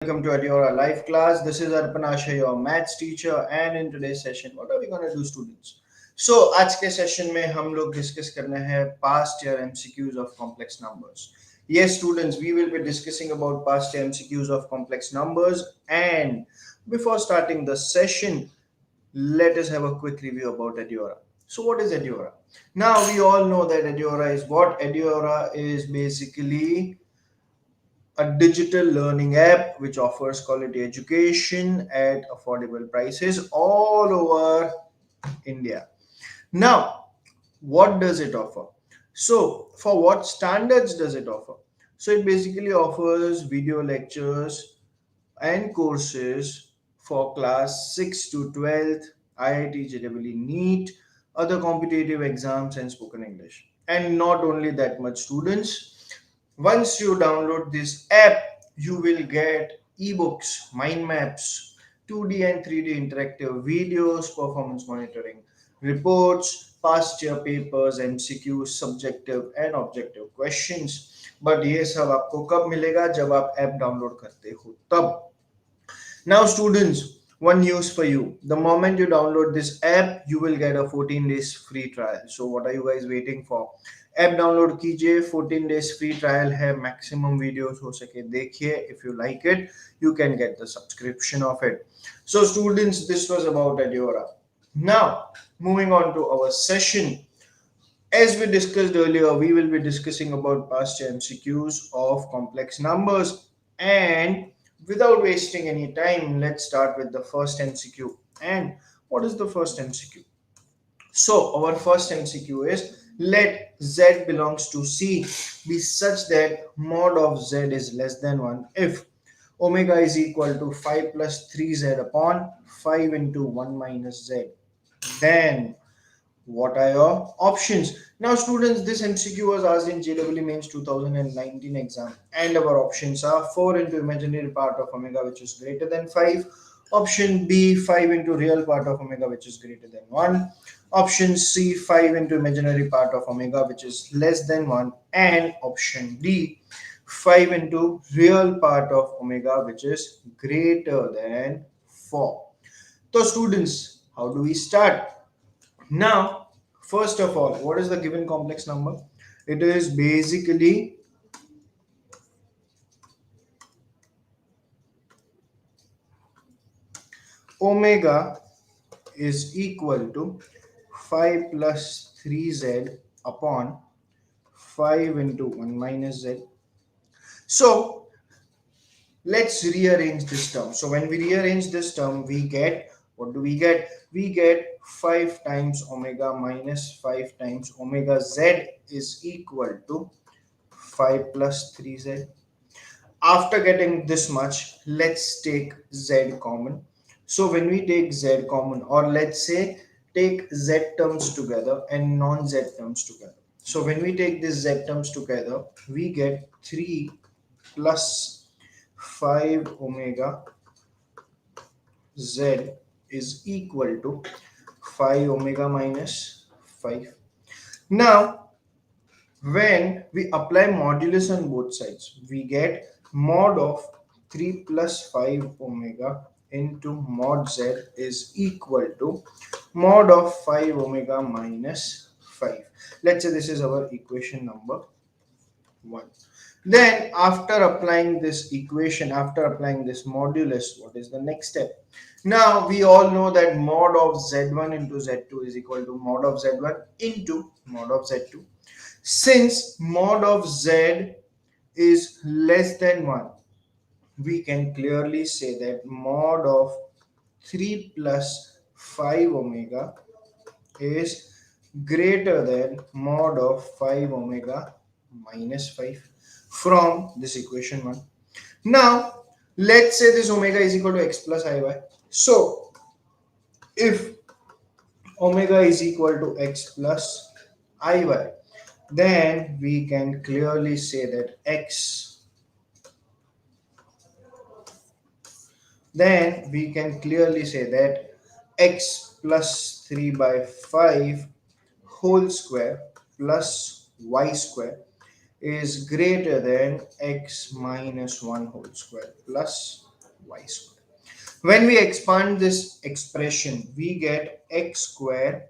Welcome to Eduauraa live class. This is Arpan Ashar, your maths teacher, and in today's session, what are we going to do, students? So, आज के session में हम लोग discuss करना है past year MCQs of complex numbers. Yes, students, we will be discussing about past year MCQs of complex numbers. And before starting the session, let us have a quick review about Eduauraa. So, what is Eduauraa? Now, we all know that Eduauraa is what? Eduauraa is basically a digital learning app which offers quality education at affordable prices all over India. Now, what does it offer? So, for what standards does it offer? So, it basically offers video lectures and courses for class 6 to 12th, IIT, JEE, NEET, other competitive exams, and spoken English. And not only that much, students, once you download this app, you will get ebooks, mind maps, 2D and 3D interactive videos, performance monitoring, reports, past year papers, MCQs, subjective and objective questions. But ये सब आपको कब मिलेगा जब आप app download करते हो तब. Now, students, one news for you. The moment you download this app, you will get a 14 days free trial. So, what are you guys waiting for? App download कीजिए, 14 days free trial है, maximum videos हो सके देखिए. If you like it, you can get the subscription of it. So, students, this was about Eduauraa. Now, moving on to our session. As we discussed earlier, we will be discussing about past MCQs of complex numbers. And without wasting any time, let's start with the first MCQ. And what is the first MCQ? So, our first MCQ is let Z belongs to C be such that mod of Z is less than 1 if omega is equal to 5 plus 3Z upon 5 into 1 minus Z. Then what are your options? Now, students, this MCQ was asked in JEE Mains 2019 exam, and our options are 4 into imaginary part of omega, which is greater than 5. Option B, 5 into real part of omega, which is greater than 1. Option C, 5 into imaginary part of omega, which is less than 1. And option D, 5 into real part of omega, which is greater than 4. So, students, how do we start? Now, first of all, what is the given complex number? It is basically omega is equal to 5 plus 3Z upon 5 into 1 minus Z. So, let's rearrange this term. So, when we rearrange this term, we get, what do we get? We get 5 times omega minus 5 times omega Z is equal to 5 plus 3Z. After getting this much, let's take Z common. So when we take Z common, or let's say take Z terms together and non-Z terms together. So when we take these Z terms together, we get 3 plus 5 omega Z is equal to 5 omega minus 5. Now, when we apply modulus on both sides, we get mod of 3 plus 5 omega into mod Z is equal to mod of 5 omega minus 5. Let's say this is our equation number 1. Then after applying this equation, after applying this modulus, what is the next step? Now we all know that mod of Z1 into Z2 is equal to mod of Z1 into mod of Z2. Since mod of Z is less than 1, we can clearly say that mod of 3 plus 5 omega is greater than mod of 5 omega minus 5 from this equation 1. Now, let's say this omega is equal to x plus iy. So, if omega is equal to x plus iy, then we can clearly say that x plus 3 by 5 whole square plus y square is greater than x minus 1 whole square plus y square. When we expand this expression, we get x square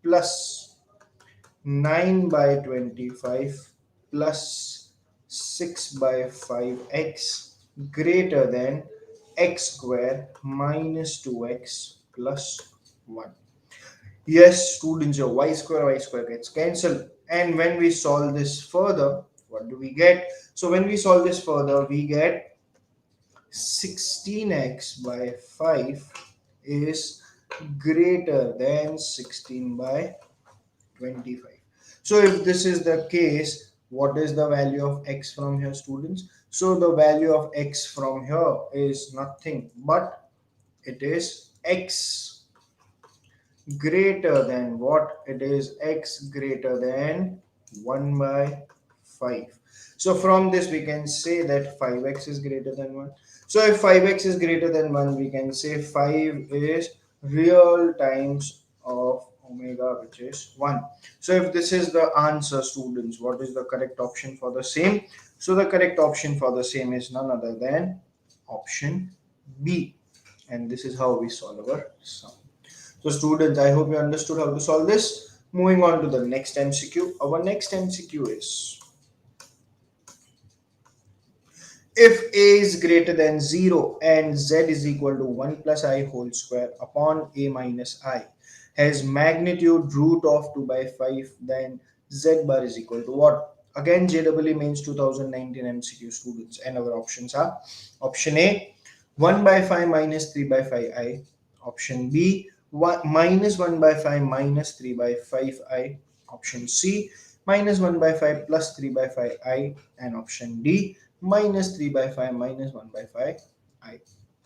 plus 9 by 25 plus 6 by 5x greater than x square minus 2x plus 1. Yes, students, your y square gets cancelled. And when we solve this further, what do we get? So when we solve this further, we get 16x by 5 is greater than 16 by 25. So if this is the case, what is the value of x from here, students? So the value of x from here is nothing but it is x greater than what? It is x greater than 1 by 5. So from this we can say that 5x is greater than 1. So if 5x is greater than 1, we can say 5 is real times of omega, which is 1. So if this is the answer, students, what is the correct option for the same? So the correct option for the same is none other than option B. And this is how we solve our sum. So students, I hope you understood how to solve this. Moving on to the next MCQ. Our next MCQ is, if a is greater than 0 and z is equal to 1 plus I whole square upon a minus I has magnitude root of 2 by 5, then z bar is equal to what? Again, JEE Mains 2019 MCQ, students, and our options are option A 1 by 5 minus 3 by 5i, option B minus 1 by 5 minus 3 by 5i, option C minus 1 by 5 plus 3 by 5i, and option D minus 3 by 5 minus 1 by 5i.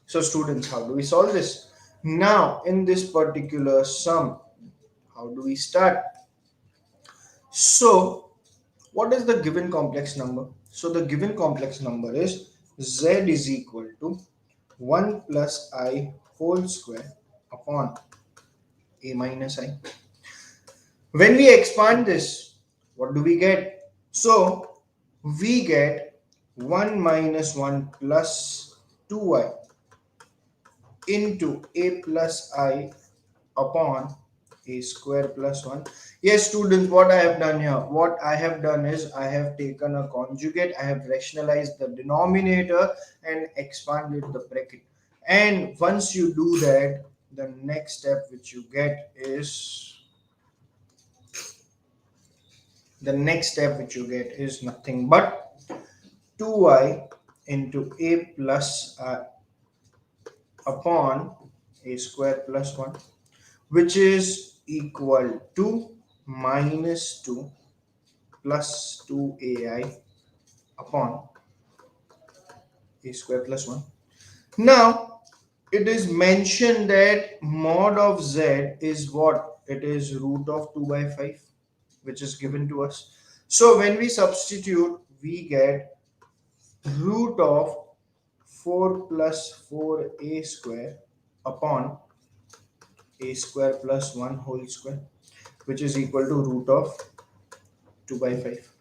So students, how do we solve this? Now in this particular sum, how do we start? So what is the given complex number? So the given complex number is z is equal to 1 plus I whole square upon a minus I. When we expand this, what do we get? So we get 1 minus 1 plus 2i into a plus I upon a square plus 1. Yes, students, what I have done here, what I have done is I have taken a conjugate, I have rationalized the denominator and expanded the bracket. And once you do that, the next step which you get is nothing but 2i into a plus upon a square plus 1, which is equal to minus 2 plus 2ai upon a square plus 1. Now it is mentioned that mod of z is what? It is root of 2 by 5, which is given to us. So when we substitute, we get root of 4 plus 4a square upon a square plus 1 whole square, which is equal to root of 2 by 5,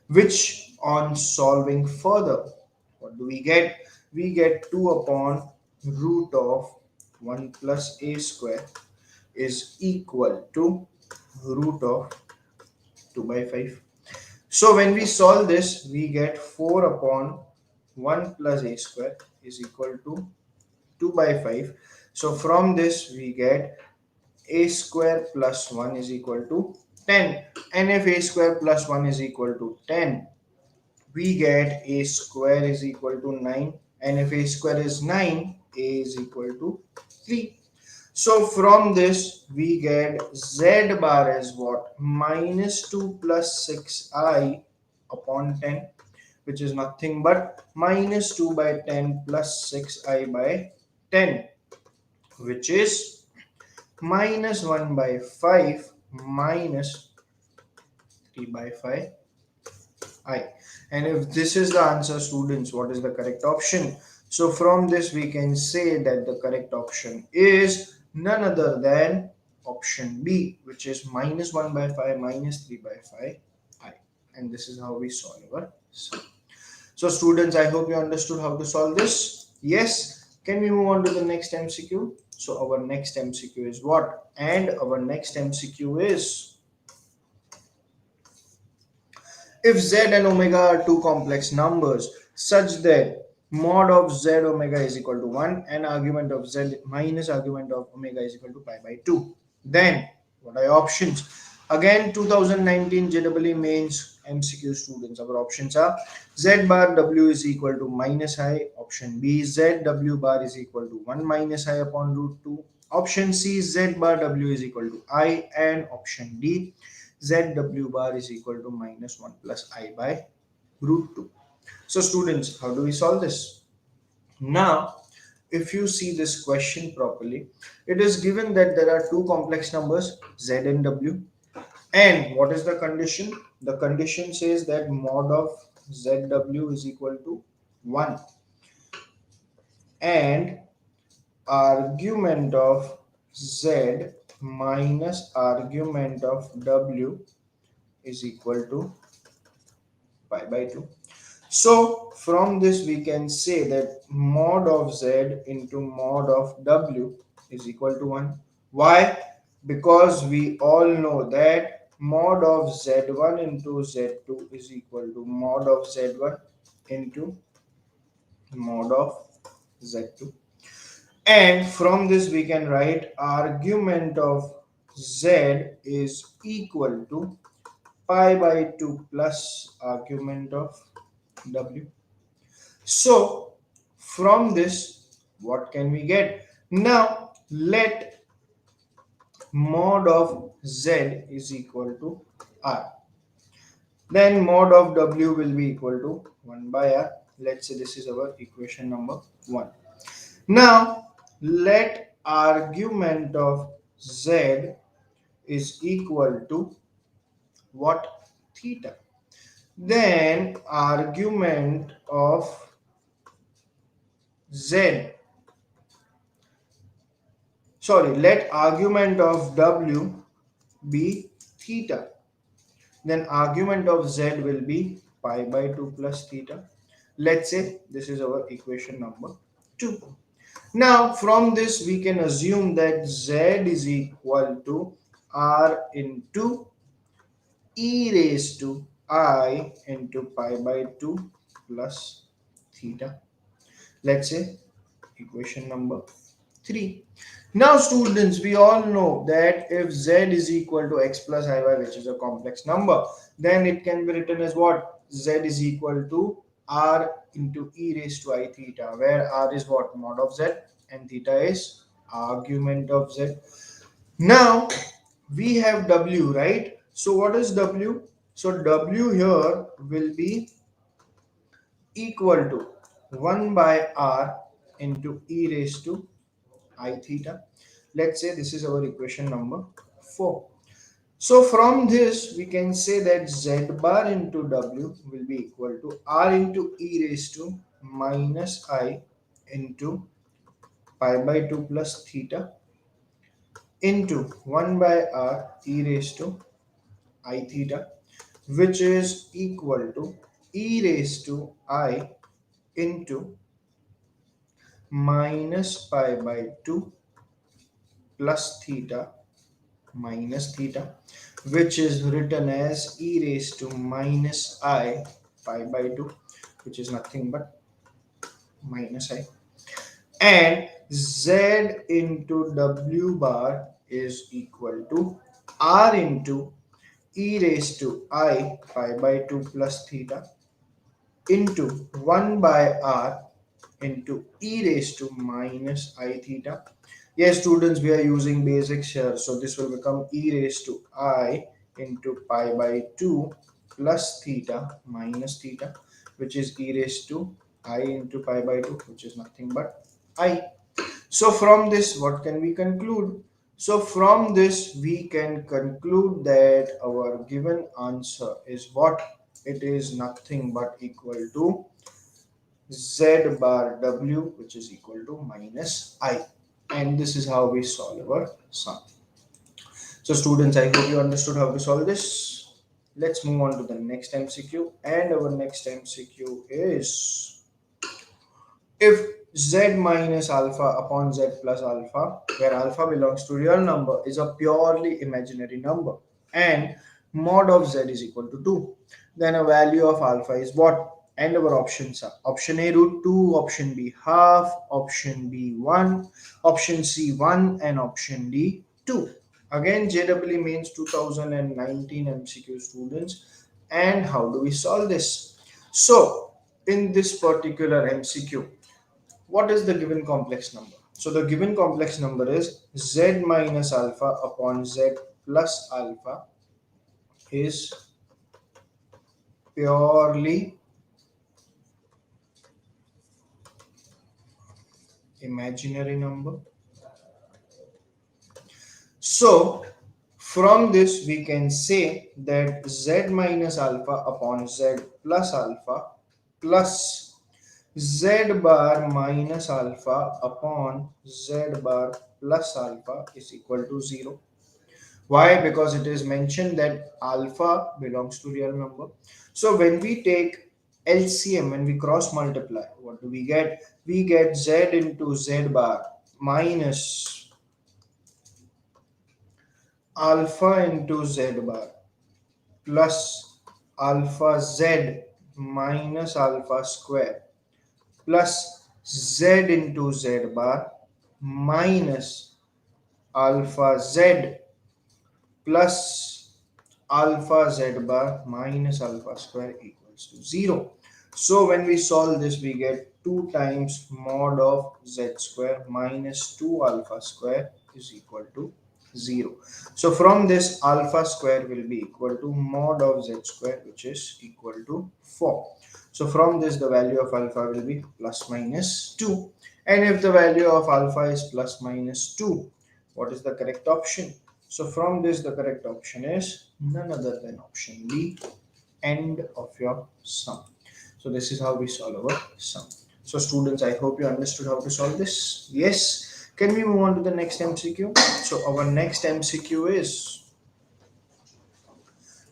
which on solving further, what do we get? We get 2 upon root of 1 plus a square is equal to root of 2 by 5. So when we solve this, we get 4 upon 1 plus a square is equal to 2 by 5. So from this, we get a square plus 1 is equal to 10. And if a square plus 1 is equal to 10, we get a square is equal to 9. And if a square is 9, a is equal to 3. So from this, we get z bar as what? Minus 2 plus 6i upon 10, which is nothing but minus 2 by 10 plus 6i by 10, which is minus 1 by 5 minus 3 by 5i. And if this is the answer, students, what is the correct option? So from this, we can say that the correct option is none other than option B, which is minus 1 by 5 minus 3 by 5i. And this is how we solve our sum. So students, I hope you understood how to solve this. Yes, Can we move on to the next MCQ? So our next MCQ is what? And our next MCQ is, if z and omega are two complex numbers such that mod of z omega is equal to 1 and argument of z minus argument of omega is equal to pi by 2, then what are your options? Again, 2019 JEE Mains MCQ students, our options are z bar w is equal to minus I, option B z w bar is equal to 1 minus I upon root 2, option C z bar w is equal to I, and option D zw bar is equal to minus 1 plus I by root 2. So students, how do we solve this? Now, if you see this question properly, it is given that there are two complex numbers z and w, and what is the condition? The condition says that mod of zw is equal to 1 and argument of z minus argument of w is equal to pi by 2. So from this we can say that mod of z into mod of w is equal to 1. Why? Because we all know that mod of z1 into z2 is equal to mod of z1 into mod of z2. And from this we can write argument of z is equal to pi by 2 plus argument of w. So from this, what can we get? Now let mod of z is equal to r. Then mod of w will be equal to 1 by r. Let's say this is our equation number 1. Now let argument of z is equal to what? Theta. Then argument of z, sorry, let argument of w be theta. Then argument of z will be pi by 2 plus theta. Let's say this is our equation number 2. Now from this we can assume that z is equal to r into e raised to I into pi by 2 plus theta. Let's say equation number 3. Now students, we all know that if z is equal to x plus iy, which is a complex number, then it can be written as what? Z is equal to r into e raised to I theta, where r is what? Mod of z and theta is argument of z. Now we have w, right? So what is w? So w here will be equal to 1 by r into e raised to I theta. Let's say this is our equation number 4. So from this we can say that z bar into w will be equal to r into e raised to minus I into pi by 2 plus theta into 1 by r e raised to I theta, which is equal to e raised to I into minus pi by 2 plus theta minus theta, which is written as e raised to minus I pi by 2, which is nothing but minus I. And z into w bar is equal to r into e raised to I pi by 2 plus theta into 1 by r into e raised to minus I theta. Yes, students, we are using basics here. So this will become e raised to I into pi by 2 plus theta minus theta, which is e raised to I into pi by 2, which is nothing but I. So from this, what can we conclude? So from this, we can conclude that our given answer is what? It is nothing but equal to z bar w, which is equal to minus I. And this is how we solve our sum. So students, I hope you understood how to solve this. Let's move on to the next MCQ. And our next MCQ is, if z minus alpha upon z plus alpha, where alpha belongs to real number, is a purely imaginary number, and mod of z is equal to 2. Then a value of alpha is what? And our options are option A root 2, option B half, option B 1, option C 1, and option D 2. Again, JEE Mains 2019 MCQ students. And how do we solve this? So, in this particular MCQ, what is the given complex number? So the given complex number is z minus alpha upon z plus alpha is purely imaginary number. So from this we can say that z minus alpha upon z plus alpha plus z bar minus alpha upon z bar plus alpha is equal to 0. Why? Because it is mentioned that alpha belongs to real number. So when we take LCM, when we cross multiply, what do we get? We get z into z bar minus alpha into z bar plus alpha z minus alpha square plus z into z bar minus alpha z plus alpha z bar minus alpha square equals to 0. So when we solve this, we get 2 times mod of z square minus 2 alpha square is equal to 0. So from this, alpha square will be equal to mod of z square, which is equal to 4. So from this, the value of alpha will be plus minus 2. And if the value of alpha is plus minus 2, what is the correct option? So from this, the correct option is none other than option B, end of your sum. So this is how we solve our sum. So students, I hope you understood how to solve this. Yes. Can we move on to the next MCQ? So our next MCQ is,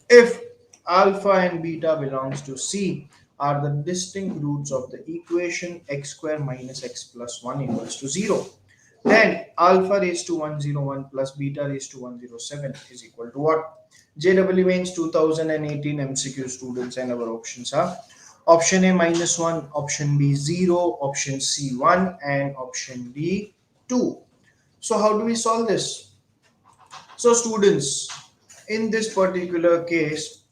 if alpha and beta belongs to C, are the distinct roots of the equation x square minus x plus 1 equals to 0. Then alpha raised to 101 plus beta raised to 107 is equal to what? JEE Mains 2018 MCQ students, and our options are option A minus 1, option B 0, option C 1, and option D 2. So how do we solve this? So students, in this particular case,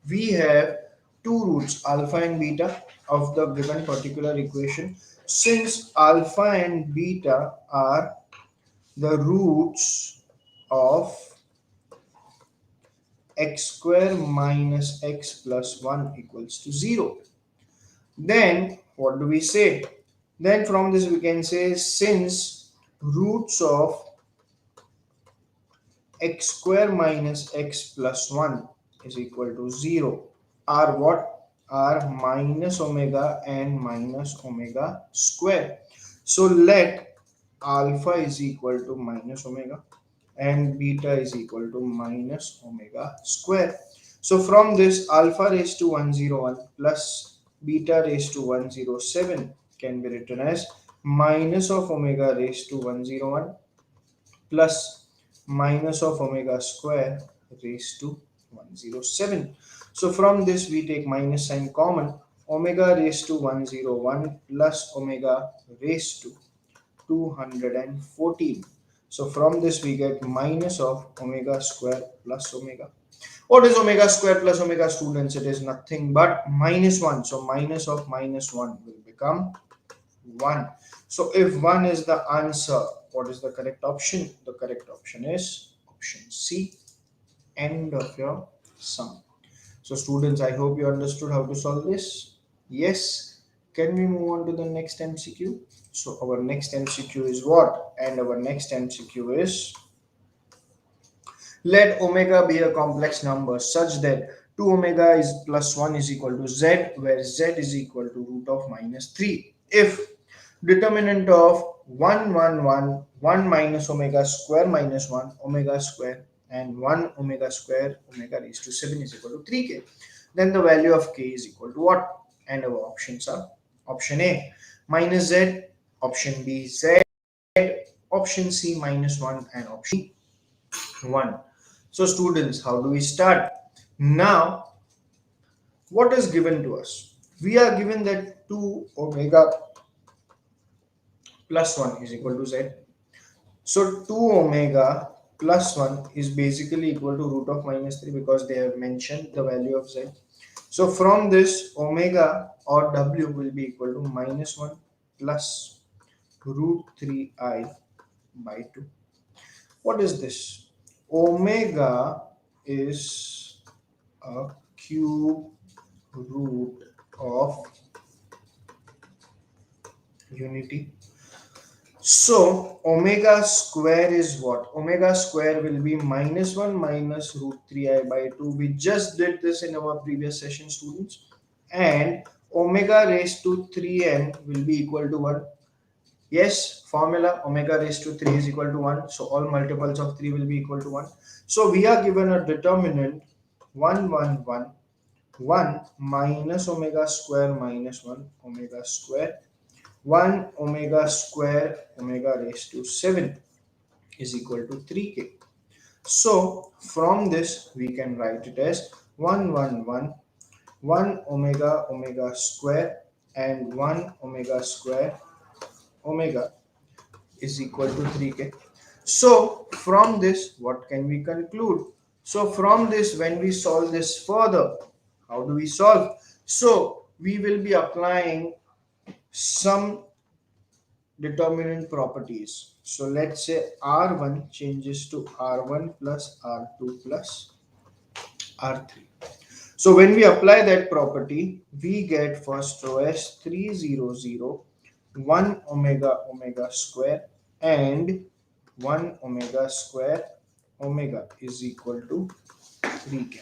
we have two roots, alpha and beta, of the given particular equation. Since alpha and beta are the roots of x square minus x plus 1 equals to 0, then what do we say? Then from this we can say, since roots of x square minus x plus 1 is equal to 0 are what? Are minus omega and minus omega square. So let alpha is equal to minus omega and beta is equal to minus omega square. So from this, alpha raised to 101 plus beta raised to 107 can be written as minus of omega raised to 101 plus minus of omega square raised to 107. So from this, we take minus sign common. Omega raised to 101 plus omega raised to 214. So from this we get minus of omega square plus omega. What is omega square plus omega, students? It is nothing but minus 1. So minus of minus 1 will become 1. So if 1 is the answer, what is the correct option? The correct option is option C, end of your sum. So students, I hope you understood how to solve this. Yes. Can we move on to the next MCQ? So our next MCQ is what? And our next MCQ is, let omega be a complex number such that 2 omega is plus 1 is equal to z, where z is equal to root of minus 3. If determinant of 1, 1, 1, 1 minus omega square minus 1 omega square and 1 omega square omega raised to 7 is equal to 3k, then the value of k is equal to what? And our options are option A minus z, option B Z, option C -1, and option D 1. So students, how do we start? Now, what is given to us? We are given that 2 omega plus 1 is equal to Z. So 2 omega plus 1 is basically equal to root of -3 because they have mentioned the value of Z. So from this, omega or W will be equal to -1 plus root 3I by 2. What is this? Omega is a cube root of unity. So omega square is what? Omega square will be -1 minus root 3I by 2. We just did this in our previous session, students. And omega raised to 3n will be equal to 1. Yes, formula omega raised to 3 is equal to 1. So all multiples of 3 will be equal to 1. So we are given a determinant 1, 1, 1, 1 minus omega square minus 1 omega square, 1 omega square omega raised to 7 is equal to 3k. So from this we can write it as 1, 1, 1, 1 omega omega square and 1 omega square omega is equal to 3k. So from this, what can we conclude? So from this, when we solve this further, how do we solve? So we will be applying some determinant properties. So let's say R1 changes to R1 plus R2 plus R3. So when we apply that property, we get first row as 3, 0, 0, 1 omega omega square and 1 omega square omega is equal to 3k.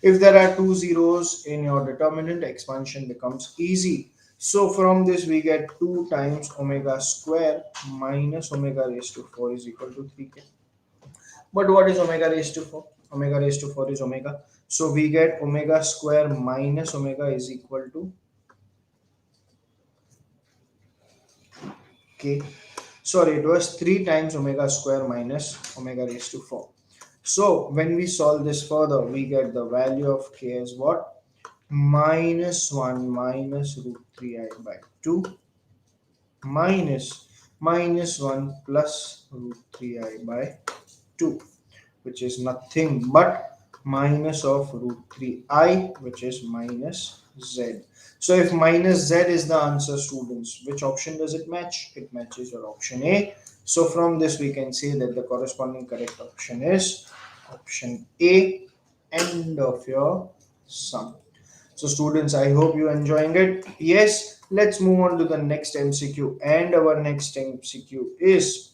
If there are two zeros in your determinant, expansion becomes easy. So from this we get 2 times omega square minus omega raised to 4 is equal to 3k. But what is omega raised to 4? Omega raised to 4 is omega. So we get omega square minus omega is equal to k. Sorry, it was 3 times omega square minus omega raised to 4. So when we solve this further, we get the value of k as what? -1 minus root 3I by 2 minus -1 plus root 3I by 2, which is nothing but minus of root 3I, which is minus z. So if minus z is the answer, students, which option does it match? It matches your option A. So from this we can say that the corresponding correct option is option A. End of your sum. So students, I hope you're enjoying it. Yes, let's move on to the next MCQ. And our next MCQ is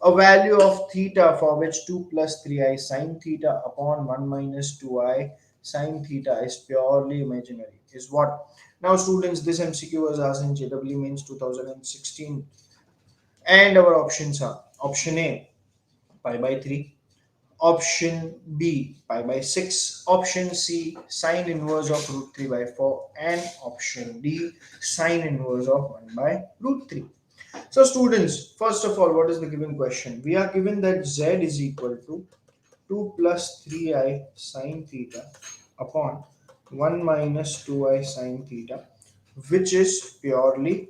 a value of theta for which 2 plus 3i sine theta upon 1 minus 2i sine theta is purely imaginary. Is what? Now students, this MCQ was asked in JEE Mains 2016. And our options are option A, pi by 3. Option B, pi by 6. Option C, sine inverse of root 3 by 4. And option D, sine inverse of 1 by root 3. So students, first of all, what is the given question? We are given that z is equal to 2 plus 3i sine theta upon 1 minus 2i sine theta, which is purely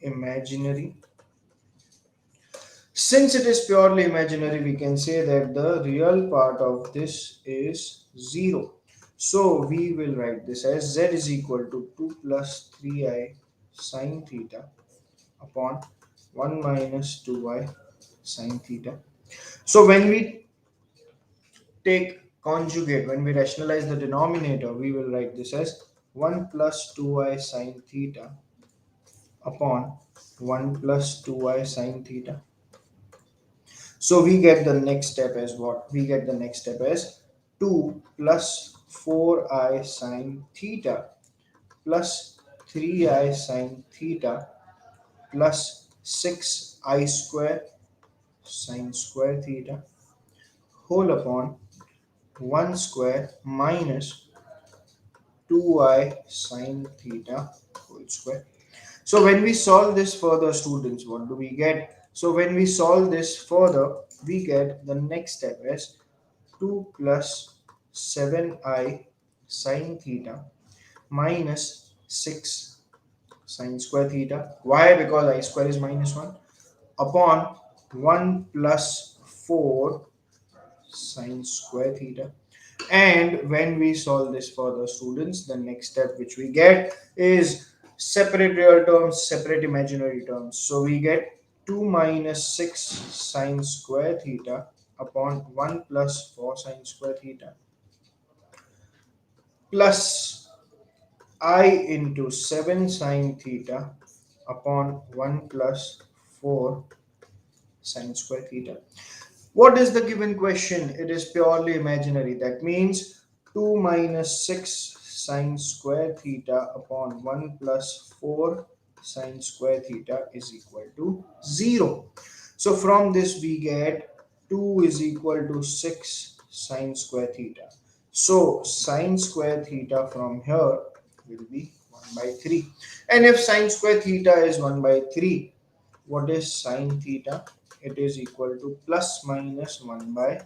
imaginary. Since it is purely imaginary, we can say that the real part of this is 0. So we will write this as z is equal to 2 plus 3i sine theta upon 1 minus 2i sine theta. So when we take conjugate, when we rationalize the denominator, we will write this as 1 plus 2i sine theta upon 1 plus 2i sine theta. So we get the next step as what? We get the next step as 2 plus 4i sine theta plus 3i sine theta plus 6i square sine square theta whole upon 1 square minus 2i sine theta whole square. So when we solve this further, students, what do we get? So when we solve this further, we get the next step is 2 plus 7i sine theta minus 6 sine square theta. Why? Because I square is minus 1 upon 1 plus 4 sine square theta. And when we solve this further, students, the next step which we get is separate real terms, separate imaginary terms. So we get 2 minus 6 sine square theta upon 1 plus 4 sine square theta plus I into 7 sine theta upon 1 plus 4 sine square theta. What is the given question? It is purely imaginary. That means 2 minus 6 sine square theta upon 1 plus 4 sine square theta is equal to 0. So from this we get 2 is equal to 6 sine square theta. So sine square theta from here will be 1 by 3. And if sine square theta is 1 by 3, what is sine theta? It is equal to plus minus 1 by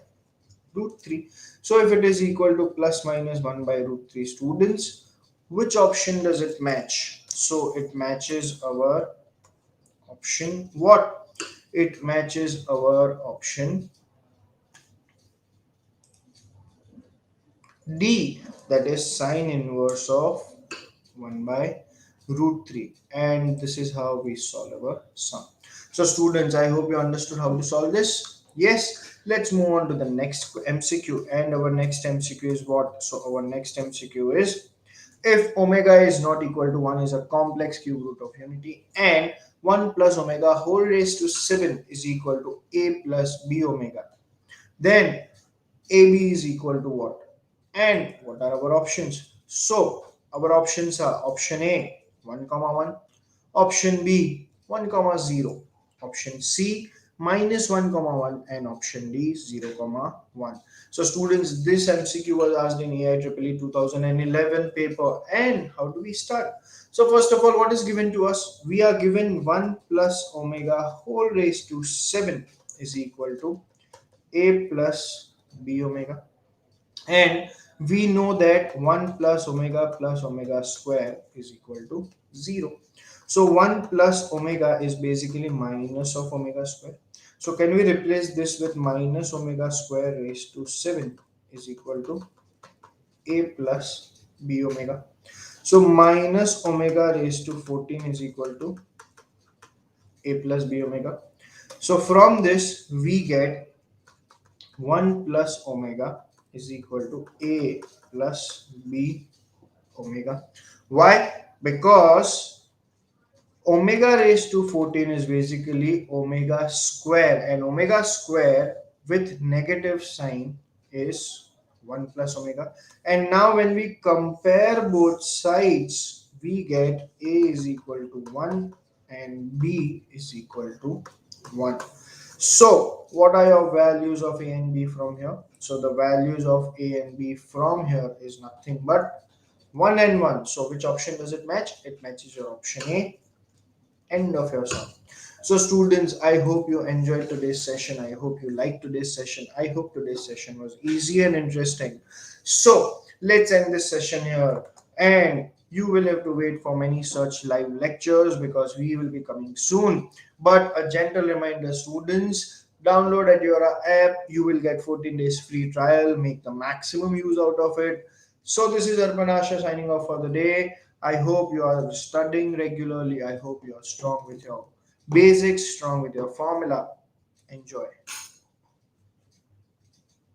root 3. So if it is equal to plus minus 1 by root 3, students, which option does it match? So it matches our option what? It matches our option D, that is sine inverse of 1 by root 3. And this is how we solve our sum. So students, I hope you understood how to solve this. Yes, let's move on to the next MCQ. And our next MCQ is what? So our next MCQ is, if omega is not equal to 1 is a complex cube root of unity and 1 plus omega whole raised to 7 is equal to a plus b omega, then AB is equal to what? And what are our options? So our options are option A 1 comma 1, option B 1 comma 0, option C minus 1 comma 1, and option D 0 comma 1. So students, this MCQ was asked in AIEEE 2011 paper. And how do we start? So first of all, what is given to us? We are given 1 plus omega whole raised to 7 is equal to A plus B omega. And we know that 1 plus omega square is equal to 0. So 1 plus omega is basically minus of omega square. So can we replace this with minus omega square raised to 7 is equal to a plus b omega. So minus omega raised to 14 is equal to a plus b omega. So from this we get 1 plus omega is equal to a plus b omega. Why? Because omega raised to 14 is basically omega square, and omega square with negative sign is 1 plus omega. And now when we compare both sides, we get a is equal to 1 and b is equal to 1. So what are your values of a and b from here? So the values of a and b from here is nothing but 1 and 1. So which option does it match? It matches your option A. End of your sum. So students, I hope you enjoyed today's session. I hope you liked today's session. I hope today's session was easy and interesting. So let's end this session here, and you will have to wait for many such live lectures because we will be coming soon. But a gentle reminder, students, download Eduauraa app. You will get 14 days free trial. Make the maximum use out of it. So this is Arpan Ashar signing off for the day. I hope you are studying regularly. I hope you are strong with your basics, strong with your formula. Enjoy.